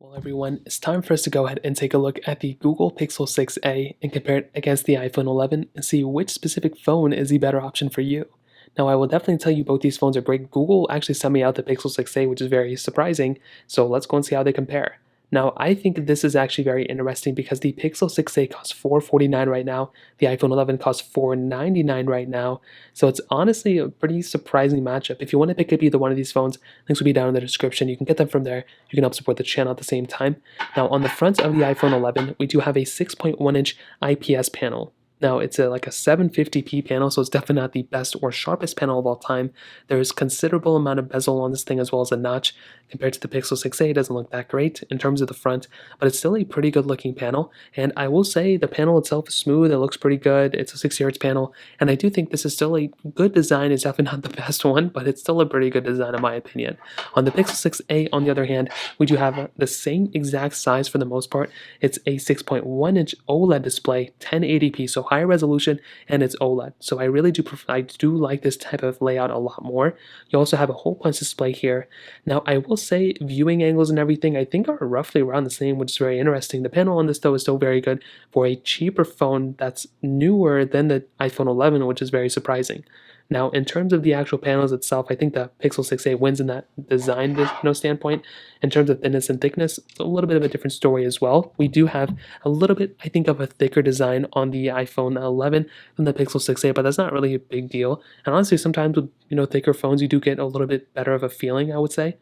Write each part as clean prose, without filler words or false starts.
Well, everyone, it's time for us to go ahead and take a look at the Google Pixel 6a and compare it against the iPhone 11 and see which specific phone is the better option for you. Now, I will definitely tell you both these phones are great. Google actually sent me out the Pixel 6a, which is very surprising, so let's go and see how they compare. Now, I think this is actually very interesting because the Pixel 6a costs $449 right now, the iPhone 11 costs $499 right now, so it's honestly a pretty surprising matchup. If you want to pick up either one of these phones, links will be down in the description. You can get them from there. You can help support the channel at the same time. Now, on the front of the iPhone 11, we do have a 6.1-inch IPS panel. Now, it's like a 750p panel, so it's definitely not the best or sharpest panel of all time. There's considerable amount of bezel on this thing as well as a notch. Compared to the Pixel 6a, it doesn't look that great in terms of the front, but it's still a pretty good looking panel. And I will say the panel itself is smooth, it looks pretty good, it's a 60Hz panel, and I do think this is still a good design. It's definitely not the best one, but it's still a pretty good design in my opinion. On the Pixel 6a, on the other hand, we do have the same exact size for the most part. It's a 6.1-inch OLED display, 1080p, so higher resolution, and it's OLED. So I do like this type of layout a lot more. You also have a hole punch display here. Now, I will say viewing angles and everything I think are roughly around the same, which is very interesting. The panel on this though is still very good for a cheaper phone that's newer than the iPhone 11, which is very surprising. Now, in terms of the actual panels itself, I think the Pixel 6a wins in that design standpoint. In terms of thickness and thickness, it's a little bit of a different story as well. We do have a little bit, I think, of a thicker design on the iPhone 11 than the Pixel 6a, but that's not really a big deal. And honestly, sometimes with thicker phones, you do get a little bit better of a feeling, I would say.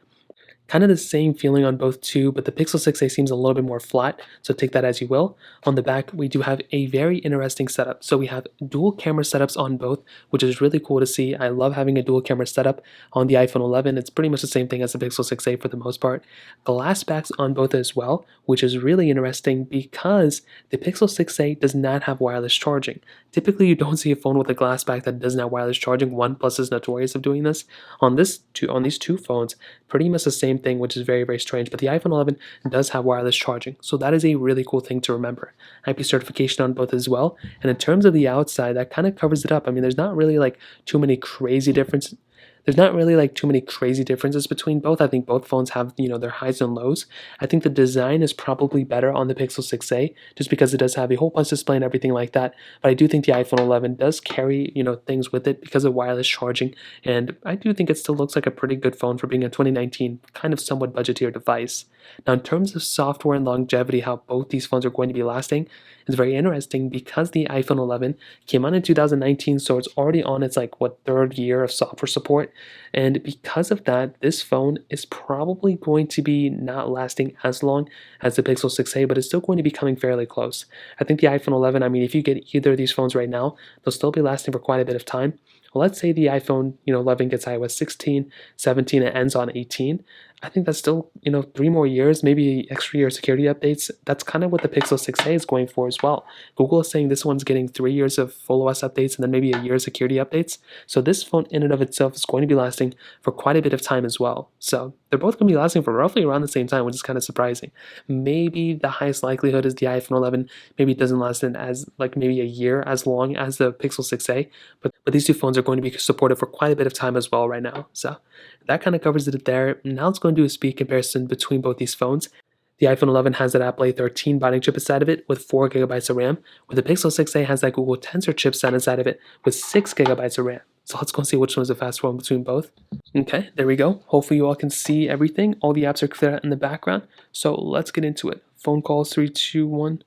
Kind of the same feeling on both too, but the Pixel 6a seems a little bit more flat, so take that as you will. On the back, we do have a very interesting setup. So we have dual camera setups on both, which is really cool to see. I love having a dual camera setup on the iPhone 11. It's pretty much the same thing as the Pixel 6a for the most part. Glass backs on both as well, which is really interesting because the Pixel 6a does not have wireless charging. Typically, you don't see a phone with a glass back that doesn't have wireless charging. OnePlus is notorious of doing this. On these two phones, pretty much the same thing, which is very, very strange. But the iPhone 11 does have wireless charging, so that is a really cool thing to remember. IP certification on both as well. And in terms of the outside, that kind of covers it up. I mean, there's not really like too many crazy differences. There's not really like too many crazy differences between both. I think both phones have, their highs and lows. I think the design is probably better on the Pixel 6a just because it does have a whole punch display and everything like that. But I do think the iPhone 11 does carry, things with it because of wireless charging. And I do think it still looks like a pretty good phone for being a 2019 kind of somewhat budgetier device. Now, in terms of software and longevity, how both these phones are going to be lasting is very interesting because the iPhone 11 came out in 2019, so it's already on its third year of software support. And because of that, this phone is probably going to be not lasting as long as the Pixel 6a, but it's still going to be coming fairly close. I think the iPhone 11, I mean, if you get either of these phones right now, they'll still be lasting for quite a bit of time. Well, let's say the iPhone 11 gets iOS 16, 17, and ends on 18. I think that's still 3 more years, maybe extra year security updates. That's kind of what the Pixel 6a is going for as well. Google is saying this one's getting 3 years of full OS updates and then maybe a year of security updates. So this phone in and of itself is going to be lasting for quite a bit of time as well. So they're both going to be lasting for roughly around the same time, which is kind of surprising. Maybe the highest likelihood is the iPhone 11 maybe it doesn't last in as maybe a year as long as the Pixel 6a, but these two phones are going to be supported for quite a bit of time as well right now. So that kind of covers it there. Now let's go and do a speed comparison between both these phones. The iPhone 11 has that Apple A13 Bionic chip inside of it with 4 gigabytes of RAM, where the Pixel 6a has that Google Tensor chipset inside of it with 6 gigabytes of RAM. So let's go and see which one is the fastest one between both. Okay, there we go. Hopefully you all can see everything. All the apps are clear out in the background. So let's get into it. Phone calls, 3, 2, 1.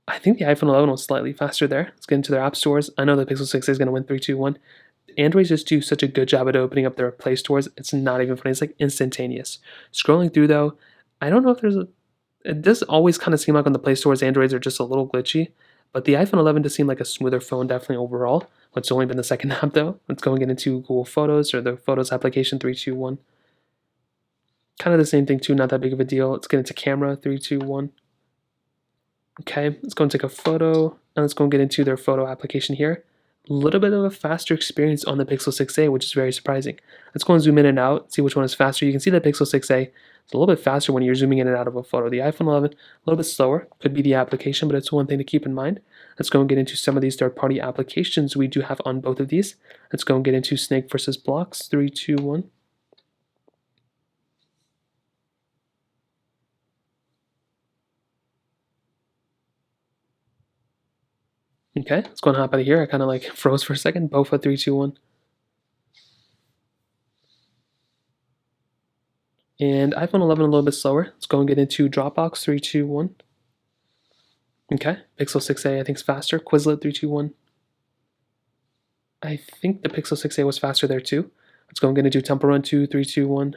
I think the iPhone 11 was slightly faster there. Let's get into their app stores. I know the Pixel 6a is going to win 3, 2, 1. Android just do such a good job at opening up their Play stores. It's not even funny. It's like instantaneous. Scrolling through though, I don't know if it does always kind of seem like on the Play stores, Androids are just a little glitchy. But the iPhone 11 does seem like a smoother phone, definitely overall. It's only been the second app though. Let's go and get into Google Photos or the Photos application, 3, 2, 1. Kind of the same thing too, not that big of a deal. Let's get into camera, 3, 2, 1. Okay, let's go and take a photo, and let's go and get into their photo application here. A little bit of a faster experience on the Pixel 6a, which is very surprising. Let's go and zoom in and out, see which one is faster. You can see the Pixel 6a is a little bit faster when you're zooming in and out of a photo. The iPhone 11, a little bit slower. Could be the application, but it's one thing to keep in mind. Let's go and get into some of these third-party applications we do have on both of these. Let's go and get into Snake versus Blocks, 3, 2, 1. Okay, let's go and hop out of here. I kind of like froze for a second. Both at 3, 2, 1. And iPhone 11 a little bit slower. Let's go and get into Dropbox 3, 2, 1. Okay, Pixel 6a I think is faster. Quizlet 3, 2, 1. I think the Pixel 6a was faster there too. Let's go and get into Temple Run 2, 3, 2, 1.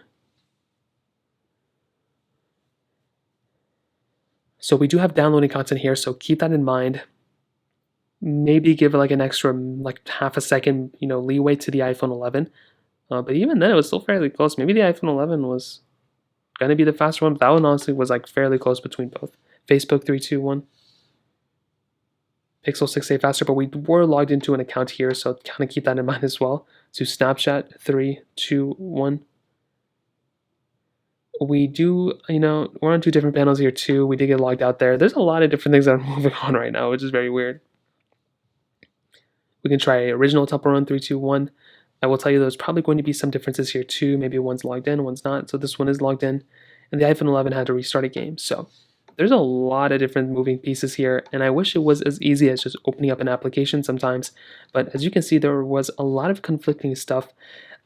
So we do have downloading content here, so keep that in mind. Maybe give it like an extra like half a second, leeway to the iPhone 11. But even then, it was still fairly close. Maybe the iPhone 11 was gonna be the faster one, but that one honestly was like fairly close between both. Facebook 3, 2, 1. Pixel 6a faster, but we were logged into an account here, so kind of keep that in mind as well. So Snapchat 3, 2, 1. We do, we're on two different panels here too. We did get logged out there. There's a lot of different things that are moving on right now, which is very weird. We can try original Temple Run 3, 2, 1. I will tell you there's probably going to be some differences here too. Maybe one's logged in, one's not. So this one is logged in. And the iPhone 11 had to restart a game. So there's a lot of different moving pieces here. And I wish it was as easy as just opening up an application sometimes. But as you can see, there was a lot of conflicting stuff.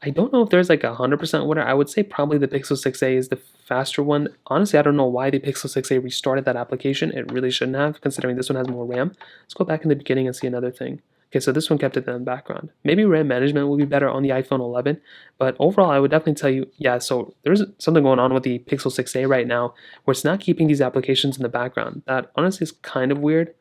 I don't know if there's like a 100% winner. I would say probably the Pixel 6a is the faster one. Honestly, I don't know why the Pixel 6a restarted that application. It really shouldn't have, considering this one has more RAM. Let's go back in the beginning and see another thing. Okay, so this one kept it in the background. Maybe RAM management will be better on the iPhone 11, but overall, I would definitely tell you, yeah, so there's something going on with the Pixel 6a right now where it's not keeping these applications in the background. That honestly is kind of weird.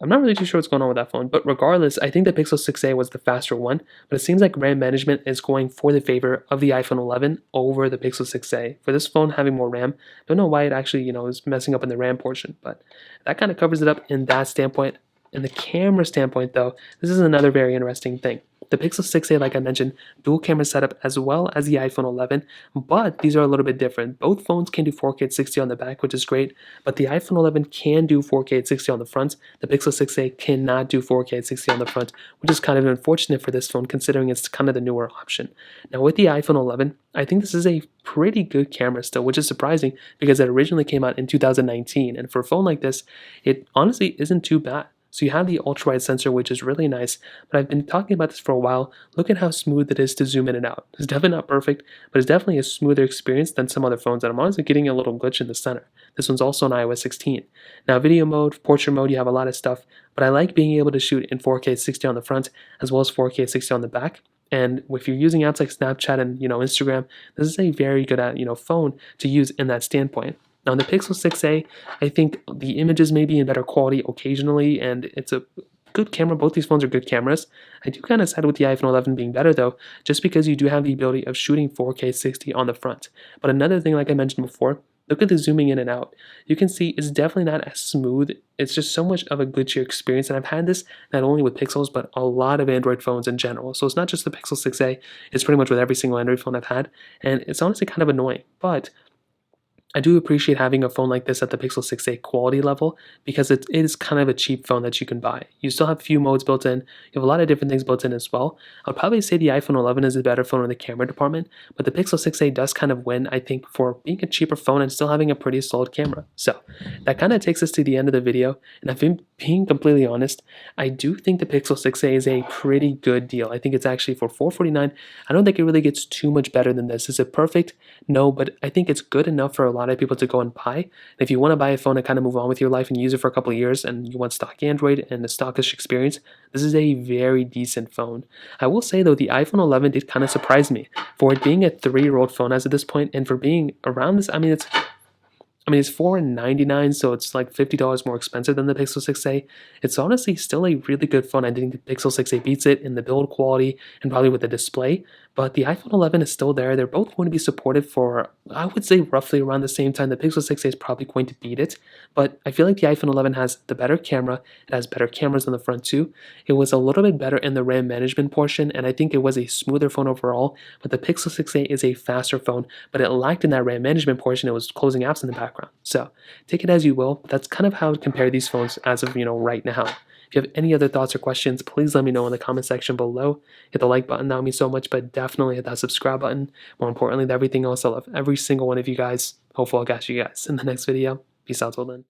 I'm not really too sure what's going on with that phone, but regardless, I think the Pixel 6a was the faster one, but it seems like RAM management is going for the favor of the iPhone 11 over the Pixel 6a. For this phone having more RAM, I don't know why it actually, is messing up in the RAM portion, but that kind of covers it up in that standpoint. In the camera standpoint, though, this is another very interesting thing. The Pixel 6a, like I mentioned, dual camera setup as well as the iPhone 11, but these are a little bit different. Both phones can do 4K at 60 on the back, which is great, but the iPhone 11 can do 4K at 60 on the front. The Pixel 6a cannot do 4K at 60 on the front, which is kind of unfortunate for this phone considering it's kind of the newer option. Now with the iPhone 11, I think this is a pretty good camera still, which is surprising because it originally came out in 2019, and for a phone like this, it honestly isn't too bad. So you have the ultra-wide sensor, which is really nice, but I've been talking about this for a while. Look at how smooth it is to zoom in and out. It's definitely not perfect, but it's definitely a smoother experience than some other phones, and I'm honestly getting a little glitch in the center. This one's also on iOS 16. Now, video mode, portrait mode, you have a lot of stuff, but I like being able to shoot in 4K 60 on the front, as well as 4K 60 on the back. And if you're using apps like Snapchat and Instagram, this is a very good phone to use in that standpoint. Now, on the Pixel 6a, I think the images may be in better quality occasionally, and it's a good camera. Both these phones are good cameras. I do kind of side with the iPhone 11 being better, though, just because you do have the ability of shooting 4K 60 on the front. But another thing, like I mentioned before, look at the zooming in and out. You can see it's definitely not as smooth. It's just so much of a glitchier experience, and I've had this not only with Pixels, but a lot of Android phones in general. So it's not just the Pixel 6a, it's pretty much with every single Android phone I've had, and it's honestly kind of annoying. But I do appreciate having a phone like this at the Pixel 6a quality level because it is kind of a cheap phone that you can buy. You still have a few modes built in. You have a lot of different things built in as well. I would probably say the iPhone 11 is a better phone in the camera department, but the Pixel 6a does kind of win, I think, for being a cheaper phone and still having a pretty solid camera. So that kind of takes us to the end of the video, and if I'm being completely honest, I do think the Pixel 6a is a pretty good deal. I think it's actually for $449. I don't think it really gets too much better than this. Is it perfect? No, but I think it's good enough for a lot of people to go and buy. If you want to buy a phone and kind of move on with your life and use it for a couple of years and you want stock Android and a stockish experience, this is a very decent phone. I will say though, the iPhone 11 did kind of surprise me for it being a 3-year-old phone as of this point, and for being around this, it's $499, so it's like $50 more expensive than the Pixel 6a. It's honestly still a really good phone. I think the Pixel 6a beats it in the build quality and probably with the display, but the iPhone 11 is still there. They're both going to be supported for, I would say, roughly around the same time. The Pixel 6a is probably going to beat it, but I feel like the iPhone 11 has the better camera. It has better cameras on the front too. It was a little bit better in the RAM management portion, and I think it was a smoother phone overall, but the Pixel 6a is a faster phone, but it lacked in that RAM management portion. It was closing apps in the background. So take it as you will, but that's kind of how I would compare these phones as of right now. If you have any other thoughts or questions, please let me know in the comment section below. Hit the like button, that would mean so much, but definitely hit that subscribe button. More importantly than everything else, I love every single one of you guys. Hopefully I'll catch you guys in the next video. Peace out till then.